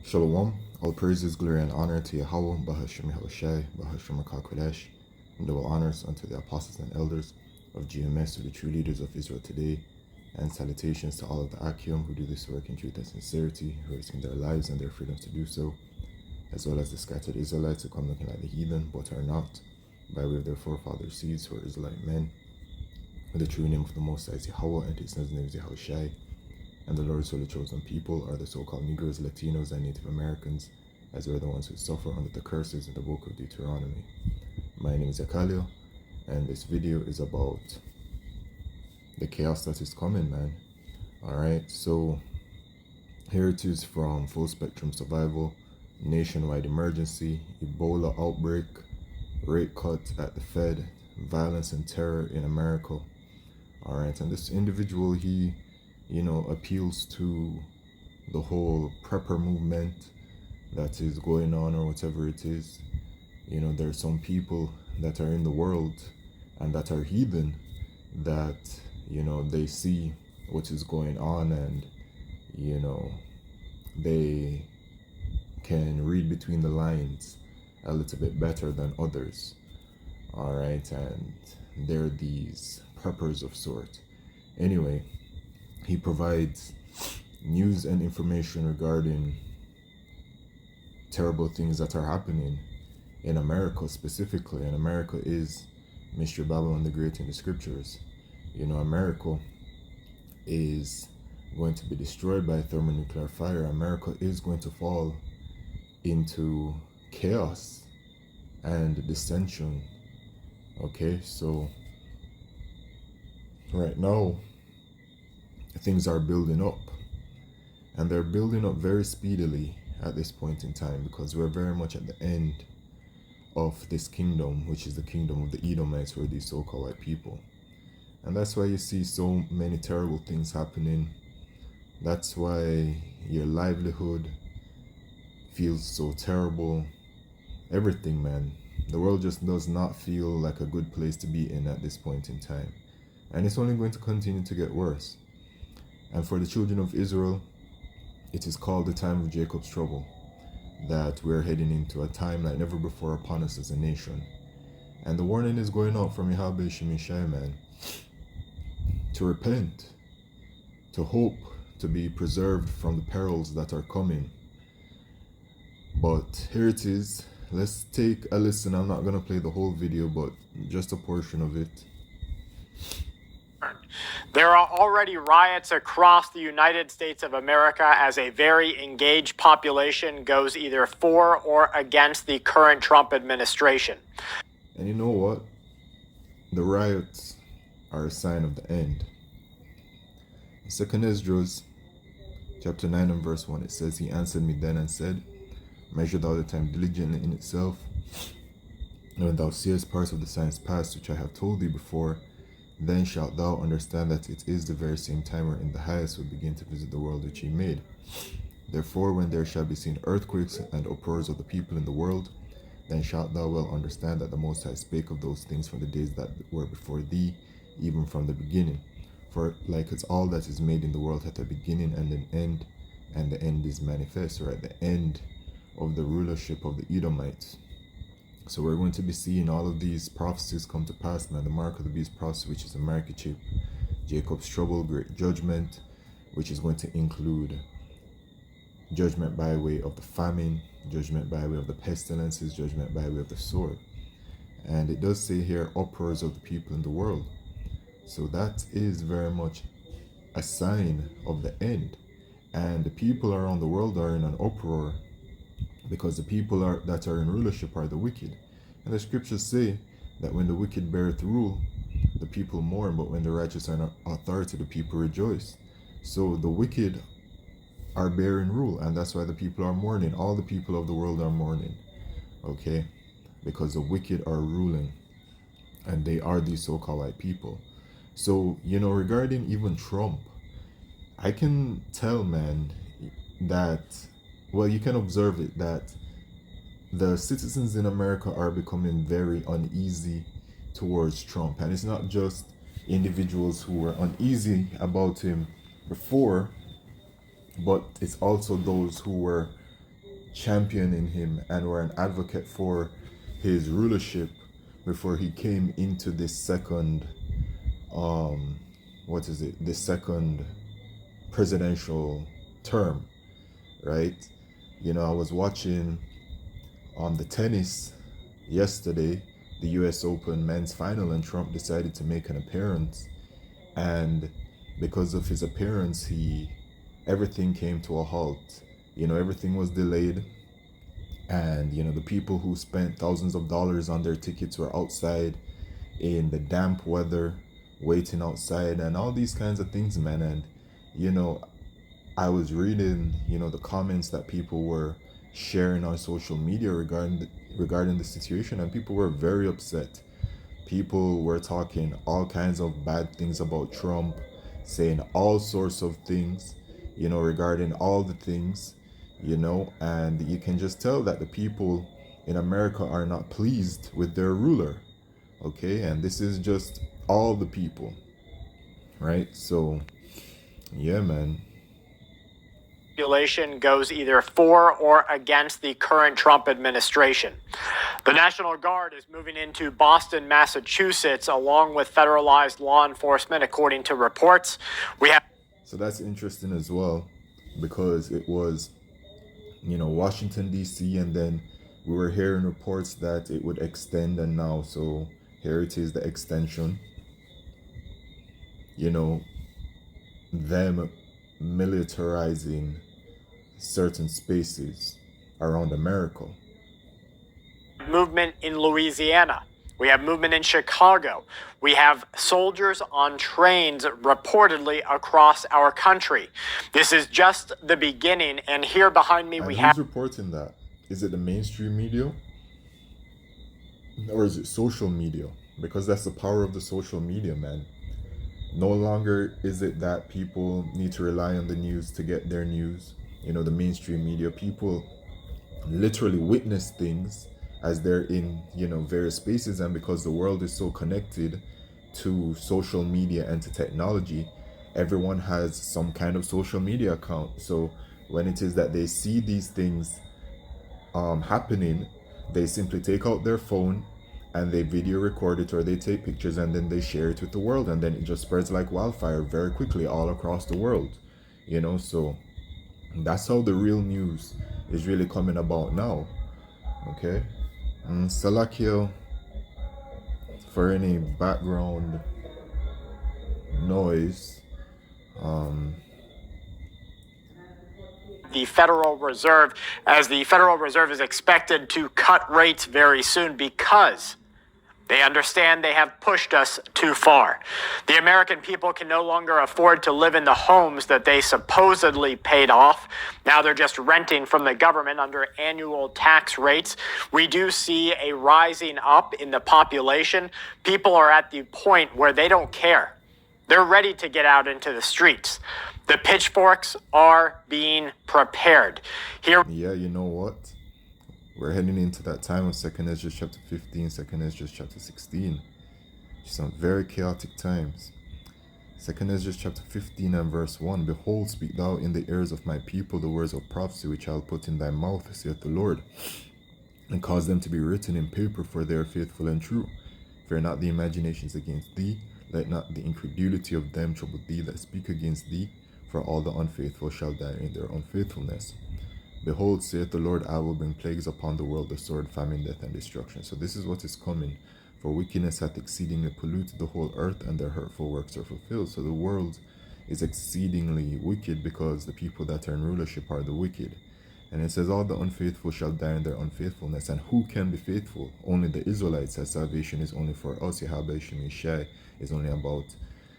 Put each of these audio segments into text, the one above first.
Shalom, all praises, glory, and honor to Yahweh, Bahashem Yahushai, Bahashem HaKodesh, and double honors unto the apostles and elders of GMS, to the true leaders of Israel today, and salutations to all of the Akim who do this work in truth and sincerity, who risking their lives and their freedoms to do so, as well as the scattered Israelites who come looking like the heathen, but are not, by way of their forefathers' seeds, who are Israelite men. The true name of the Most High is Yahweh, and his name is Yahushai. And the Lord's holy chosen people are the so-called Negroes, Latinos, and Native Americans, as we're the ones who suffer under the curses in the book of Deuteronomy. My name is Yakalio, and this video is about the chaos that is coming, man. Alright, so here it is from Full Spectrum Survival, nationwide emergency, Ebola outbreak, rate cut at the Fed, violence and terror in America. Alright, and this individual, he appeals to the whole prepper movement that is going on, or whatever it is. There's some people that are in the world and that are heathen that, they see what is going on, and, they can read between the lines a little bit better than others. All right, and they're these preppers of sort. Anyway, he provides news and information regarding terrible things that are happening in America specifically. And America is Mystery Babylon the Great in the scriptures. America is going to be destroyed by thermonuclear fire. America is going to fall into chaos and dissension. Okay, so right now things are building up, and they're building up very speedily at this point in time, because we're very much at the end of this kingdom, which is the kingdom of the Edomites, who are these so-called white people. And that's why you see so many terrible things happening. That's why your livelihood feels so terrible. Everything, man. The world just does not feel like a good place to be in at this point in time. And it's only going to continue to get worse. And for the children of Israel, it is called the time of Jacob's trouble, that we're heading into a time like never before upon us as a nation. And the warning is going out from Yahweh Shemishai, man, to repent, to hope, to be preserved from the perils that are coming. But here it is. Let's take a listen. I'm not going to play the whole video, but just a portion of it. There are already riots across the United States of America as a very engaged population goes either for or against the current Trump administration. And you know what? The riots are a sign of the end. In 2 Esdras, chapter 9 and verse 1, it says, "He answered me then and said, Measure thou the time diligently in itself, and when thou seest parts of the signs past, which I have told thee before, then shalt thou understand that it is the very same time wherein the highest will begin to visit the world which he made. Therefore, when there shall be seen earthquakes and uproars of the people in the world, then shalt thou well understand that the Most High spake of those things from the days that were before thee, even from the beginning. For like as all that is made in the world hath a beginning and an end, and the end is manifest," or at the end of the rulership of the Edomites. So we're going to be seeing all of these prophecies come to pass, man. The mark of the beast prophecy, which is a microchip, Jacob's trouble, great judgment, which is going to include judgment by way of the famine, judgment by way of the pestilences, judgment by way of the sword. And it does say here, uproars of the people in the world. So that is very much a sign of the end. And the people around the world are in an uproar, because the people that are in rulership are the wicked. And the scriptures say that when the wicked beareth rule, the people mourn, but when the righteous are in authority, the people rejoice. So the wicked are bearing rule, and that's why the people are mourning. All the people of the world are mourning, okay? Because the wicked are ruling, and they are these so-called white people. So, regarding even Trump, I can tell, man, that, well, you can observe it, that the citizens in America are becoming very uneasy towards Trump. And it's not just individuals who were uneasy about him before, but it's also those who were, championing him and were an advocate for his rulership before he came into this second this second presidential term, right? You know, I was watching on the tennis yesterday, the US Open men's final, and Trump decided to make an appearance, and because of his appearance, everything came to a halt. You know, everything was delayed, and you know, the people who spent thousands of dollars on their tickets were outside in the damp weather waiting outside and all these kinds of things, man. And you know, I was reading, you know, the comments that people were sharing on social media regarding the situation, and people were very upset. People were talking all kinds of bad things about Trump, saying all sorts of things, you know, regarding all the things, you know, and you can just tell that the people in America are not pleased with their ruler, okay? And this is just all the people, right? So, yeah, man. Population goes either for or against the current Trump administration. The National Guard is moving into Boston, Massachusetts, along with federalized law enforcement, according to reports. So that's interesting as well, because it was, you know, Washington, D.C., and then we were hearing reports that it would extend, and now, so here it is, the extension. You know, them militarizing certain spaces around America. Movement in Louisiana. We have movement in Chicago. We have soldiers on trains reportedly across our country. This is just the beginning. And here behind me, we have... Who's reporting that? Is it the mainstream media? Or is it social media? Because that's the power of the social media, man. No longer is it that people need to rely on the news to get their news. You know, the mainstream media, people literally witness things as they're in, you know, various spaces. And because the world is so connected to social media and to technology, everyone has some kind of social media account. So when it is that they see these things happening, they simply take out their phone and they video record it, or they take pictures and then they share it with the world, and then it just spreads like wildfire very quickly all across the world, you know. So that's how the real news is really coming about now, okay? Salakio, for any background noise, the Federal Reserve, as the Federal Reserve is expected to cut rates very soon because they understand they have pushed us too far. The American people can no longer afford to live in the homes that they supposedly paid off. Now they're just renting from the government under annual tax rates. We do see a rising up in the population. People are at the point where they don't care. They're ready to get out into the streets. The pitchforks are being prepared. Here, yeah, you know what? We're heading into that time of 2nd Ezra chapter 15, 2nd Ezra chapter 16. Some very chaotic times. 2nd Ezra chapter 15 and verse 1. Behold, speak thou in the ears of my people the words of prophecy which I'll put in thy mouth, saith the Lord, and cause them to be written in paper, for they are faithful and true. Fear not the imaginations against thee, let not the incredulity of them trouble thee that speak against thee, for all the unfaithful shall die in their unfaithfulness. Behold, saith the Lord, I will bring plagues upon the world, the sword, famine, death, and destruction. So this is what is coming. For wickedness hath exceedingly polluted the whole earth, and their hurtful works are fulfilled. So the world is exceedingly wicked because the people that are in rulership are the wicked. And it says, all the unfaithful shall die in their unfaithfulness. And who can be faithful? Only the Israelites, as salvation is only for us. Yahweh Shemishai is only about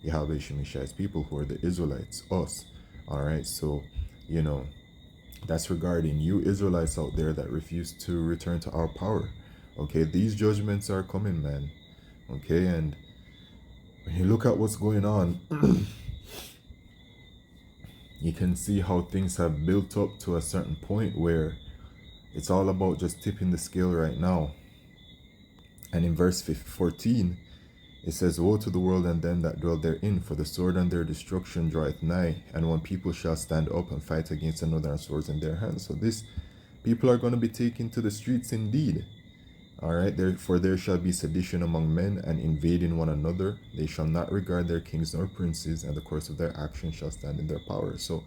Yahweh Shemishai's people, who are the Israelites, us. Alright, so, you know, that's regarding you Israelites out there that refuse to return to our power. Okay, these judgments are coming, man. Okay, and when you look at what's going on, you can see how things have built up to a certain point where it's all about just tipping the scale right now. And in verse 14, it says, woe to the world and them that dwell therein, for the sword and their destruction draweth nigh, and one people shall stand up and fight against another, and swords in their hands. So this People are going to be taken to the streets indeed. All right, therefore there shall be sedition among men and invading one another. They shall not regard their kings nor princes, and the course of their action shall stand in their power. So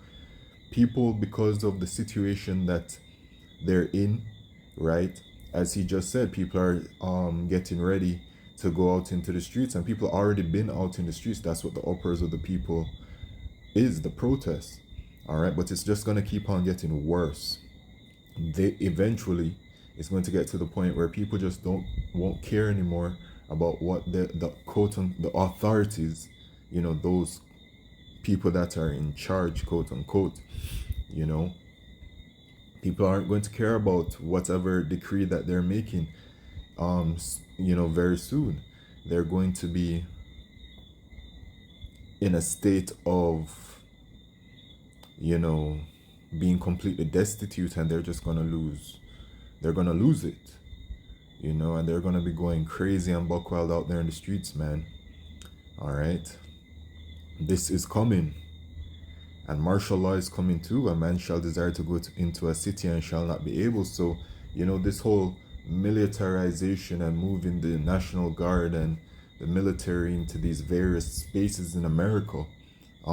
people, because of the situation that they're in, right, as he just said, people are getting ready to go out into the streets, and people already been out in the streets. That's what the uproars of the people is, the protests. All right, but it's just going to keep on getting worse. They eventually, it's going to get to the point where people just won't care anymore about what the quote the authorities, you know, those people that are in charge, quote unquote, you know, people aren't going to care about whatever decree that they're making. You know, very soon they're going to be in a state of, you know, being completely destitute, and they're just gonna lose it, you know, and they're gonna be going crazy and buck wild out there in the streets, man. All right, this is coming, and martial law is coming too. A man shall desire to go into a city and shall not be able. So, you know, this whole militarization and moving the National Guard and the military into these various spaces in America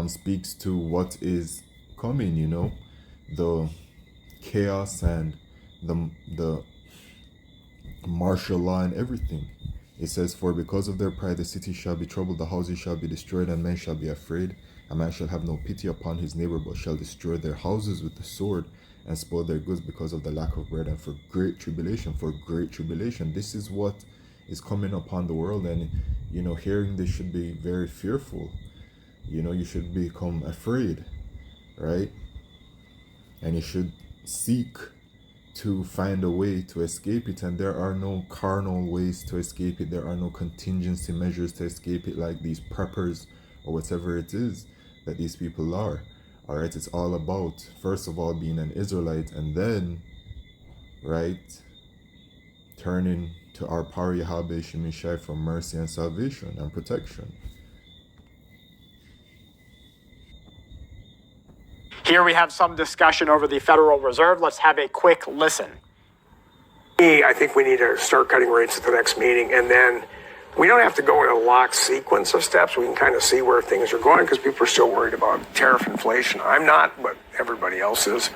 speaks to what is coming, you know, the chaos and the martial law and everything. It says, for because of their pride the city shall be troubled, the houses shall be destroyed, and men shall be afraid. A man shall have no pity upon his neighbor, but shall destroy their houses with the sword, and spoil their goods because of the lack of bread, and for great tribulation. This is what is coming upon the world, and, you know, hearing this should be very fearful. You know, you should become afraid, right? And you should seek to find a way to escape it, and there are no carnal ways to escape it. There are no contingency measures to escape it, like these preppers or whatever it is that these people are. All right, it's all about, first of all, being an Israelite, and then, right, turning to our power Yahweh Shemishai for mercy and salvation and protection. Here we have some discussion over the Federal Reserve. Let's have a quick listen. I think we need to start cutting rates at the next meeting, and then we don't have to go in a locked sequence of steps. We can kind of see where things are going, because people are still worried about tariff inflation. I'm not, but everybody else is.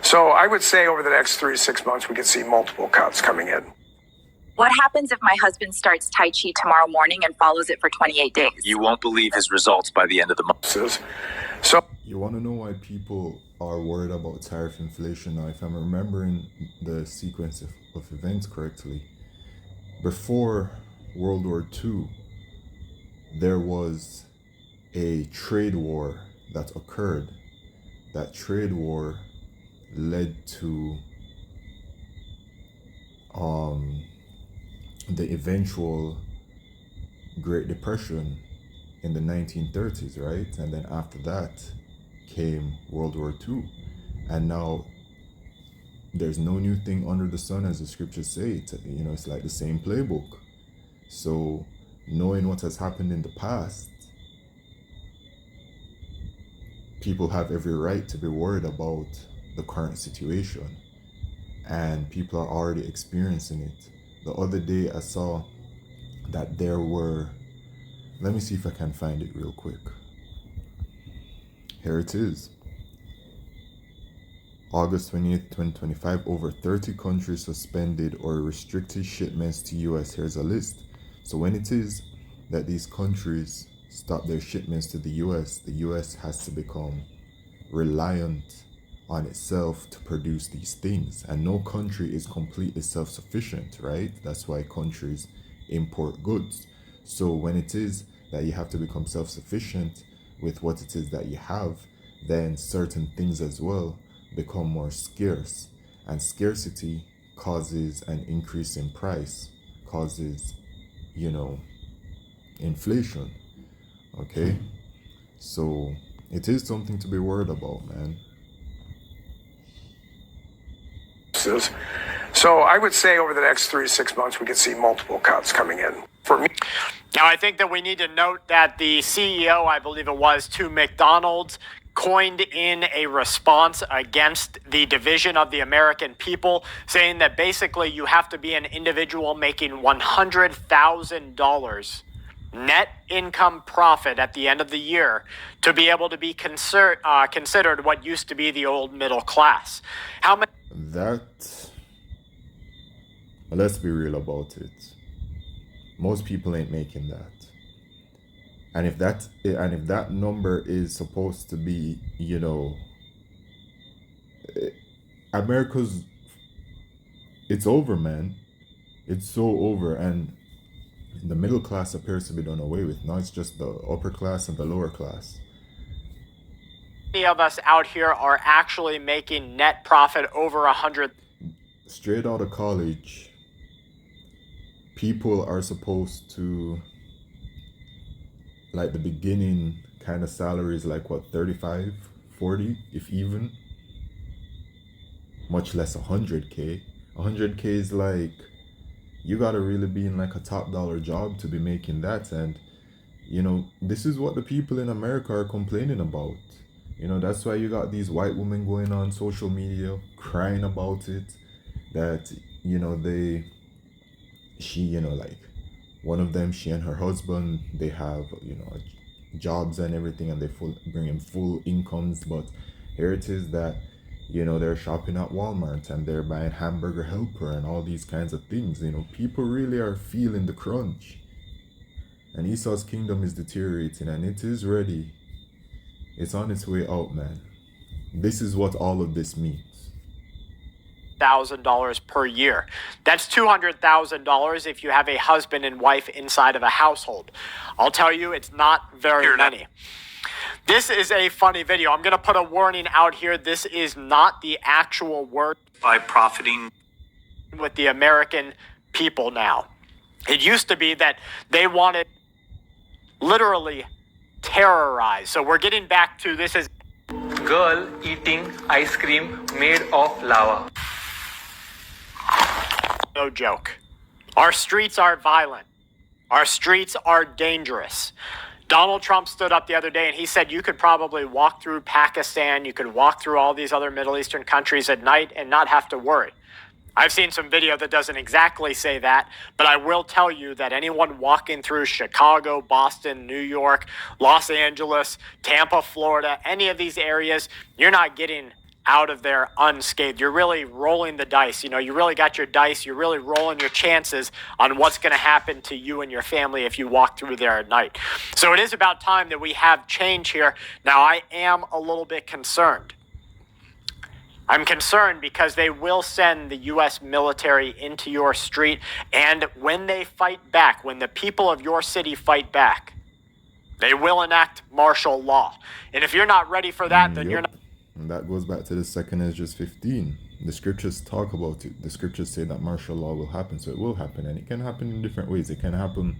So I would say over the next 3 to 6 months, we could see multiple cuts coming in. What happens if my husband starts Tai Chi tomorrow morning and follows it for 28 days? You won't believe his results by the end of the month. So you want to know why people are worried about tariff inflation? Now, if I'm remembering the sequence of events correctly, before World War II, there was a trade war that occurred. That trade war led to the eventual Great Depression in the 1930s, right? And then after that came World War II. And now there's no new thing under the sun, as the scriptures say. You know, it's like the same playbook. So knowing what has happened in the past, people have every right to be worried about the current situation. And people are already experiencing it. The other day I saw that there were, let me see if I can find it real quick. Here it is. August 28th, 2025, over 30 countries suspended or restricted shipments to US. Here's a list. So when it is that these countries stop their shipments to the US has to become reliant on itself to produce these things. And no country is completely self-sufficient, right? That's why countries import goods. So when it is that you have to become self-sufficient with what it is that you have, then certain things as well become more scarce. And scarcity causes an increase in price, causes, you know, inflation. Okay? So it is something to be worried about, man. So I would say over the next 3 to 6 months, we could see multiple cuts coming in. For me, Now, I think that we need to note that the CEO, I believe it was, to McDonald's, coined in a response against the division of the American people, saying that basically you have to be an individual making $100,000 net income profit at the end of the year to be able to be considered what used to be the old middle class. How many? That, let's be real about it. Most people ain't making that. And if that number is supposed to be, you know, America's, it's over, man. It's so over, and the middle class appears to be done away with. Now it's just the upper class and the lower class. Many of us out here are actually making net profit over 100. Straight out of college, people are supposed to, like, the beginning kind of salary is like what, 35, 40, if even, much less 100K. 100K is like, you gotta really be in like a top dollar job to be making that. And you know, this is what the people in America are complaining about. You know, that's why you got these white women going on social media crying about it, that, you know, like, one of them, she and her husband, they have, you know, jobs and everything, and they bring in full incomes. But here it is that, you know, they're shopping at Walmart and they're buying Hamburger Helper and all these kinds of things. You know, people really are feeling the crunch. And Esau's kingdom is deteriorating, and it is ready. It's on its way out, man. This is what all of this means. $1,000 per year. That's $200,000 if you have a husband and wife inside of a household. I'll tell you, it's not very many. This is a funny video. I'm going to put a warning out here. This is not the actual word By profiting. with the American people now. It used to be that they wanted literally terrorize. So we're getting back to this is girl eating ice cream made of lava. no joke. Our streets are violent. Our streets are dangerous. Donald Trump stood up the other day and he said you could probably walk through Pakistan, you could walk through all these other Middle Eastern countries at night and not have to worry. I've seen some video that doesn't exactly say that, but I will tell you that anyone walking through Chicago, Boston, New York, Los Angeles, Tampa, Florida, any of these areas, you're not getting out of there unscathed. You're really rolling the dice. You know, you really got your dice. You're really rolling your chances on what's going to happen to you and your family if you walk through there at night. So it is about time that we have change here. Now, I am a little bit concerned. I'm concerned because they will send the U.S. military into your street, and when they fight back, when the people of your city fight back, they will enact martial law. And if you're not ready for that, then you're not. And that goes back to the 2 Esdras 15. The scriptures talk about it. The scriptures say that martial law will happen, so it will happen, and it can happen in different ways. It can happen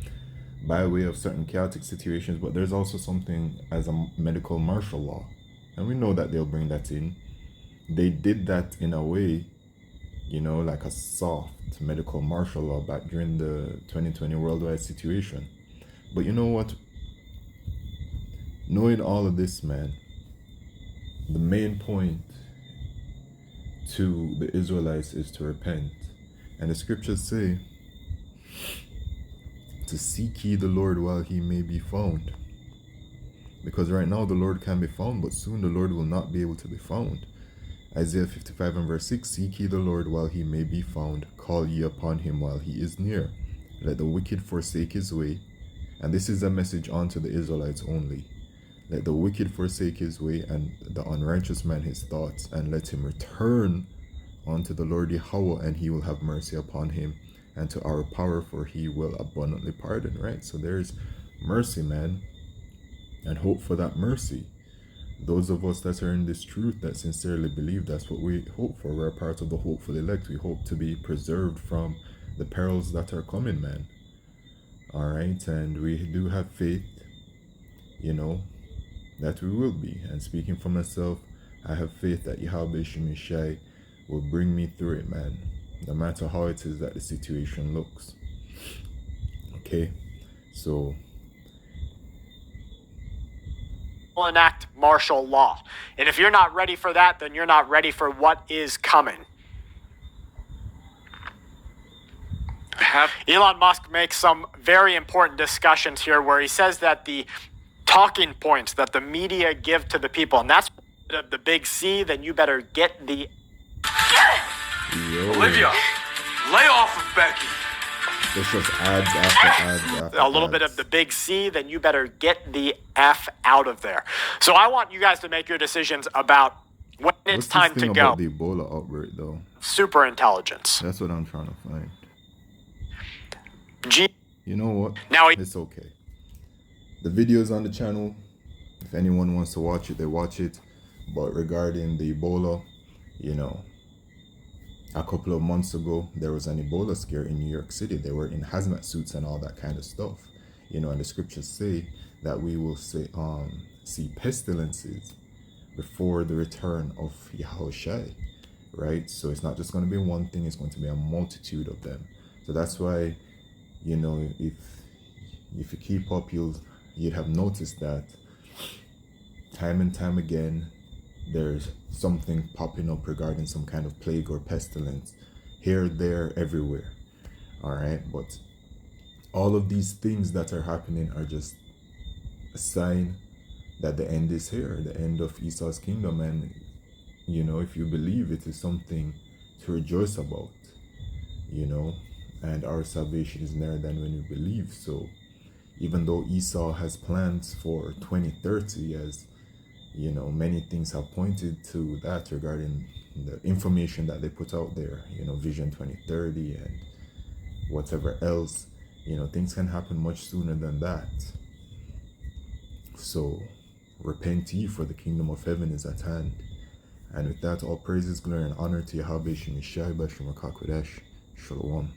by way of certain chaotic situations, but there's also something as a medical martial law, and we know that they'll bring that in. They did that in a way, you know, like a soft medical martial law back during the 2020 worldwide situation. But you know what? Knowing all of this, man, the main point to the Israelites is to repent. And the scriptures say to seek ye the Lord while he may be found. Because right now the Lord can be found, but soon the Lord will not be able to be found. Isaiah 55 and verse 6, seek ye the Lord while he may be found, call ye upon him while he is near. Let the wicked forsake his way. And this is a message unto the Israelites only. Let the wicked forsake his way, and the unrighteous man his thoughts, and let him return unto the Lord Yahweh, and he will have mercy upon him, and to our power, for he will abundantly pardon. Right? So there's mercy, man, and hope for that mercy. Those of us that are in this truth, that sincerely believe, that's what we hope for. We're a part of the hopeful elect. We hope to be preserved from the perils that are coming, man. All right, and we do have faith, you know, that we will be. And speaking for myself, I have faith that Yahweh Shemishai will bring me through it, man, no matter how it is that the situation looks. Okay, so enact martial law. And if you're not ready for that, then you're not ready for what is coming. Elon Musk makes some very important discussions here where he says that the talking points that the media give to the people, and that's the big C, then you better get the... Olivia, lay off of Becky. It's just ads after ads after a little bit of the big C, then you better get the F out of there. So I want you guys to make your decisions about when it's time to go. About the Ebola outbreak, though? Super intelligence. That's what I'm trying to find. You know what? Now it's okay. The video's on the channel. If anyone wants to watch it, they watch it. But regarding the Ebola, you know, a couple of months ago, there was an Ebola scare in New York City. They were in hazmat suits and all that kind of stuff. You know, and the scriptures say that we will see pestilences before the return of Yahushua, right? So it's not just going to be one thing, it's going to be a multitude of them. So that's why, you know, if you keep up, you'd have noticed that time and time again, there's something popping up regarding some kind of plague or pestilence here, there, everywhere. All right, but all of these things that are happening are just a sign that the end is here, the end of Esau's kingdom. And you know, if you believe, it is something to rejoice about, you know, and our salvation is nearer than when we believe. So even though Esau has plans for 2030, as you know, many things have pointed to that regarding the information that they put out there, you know, Vision 2030 and whatever else, you know, things can happen much sooner than that. So repent ye, for the kingdom of heaven is at hand. And with that, all praises, glory, and honor to Yahweh Shemishai Bashim Akakodesh. Shalom.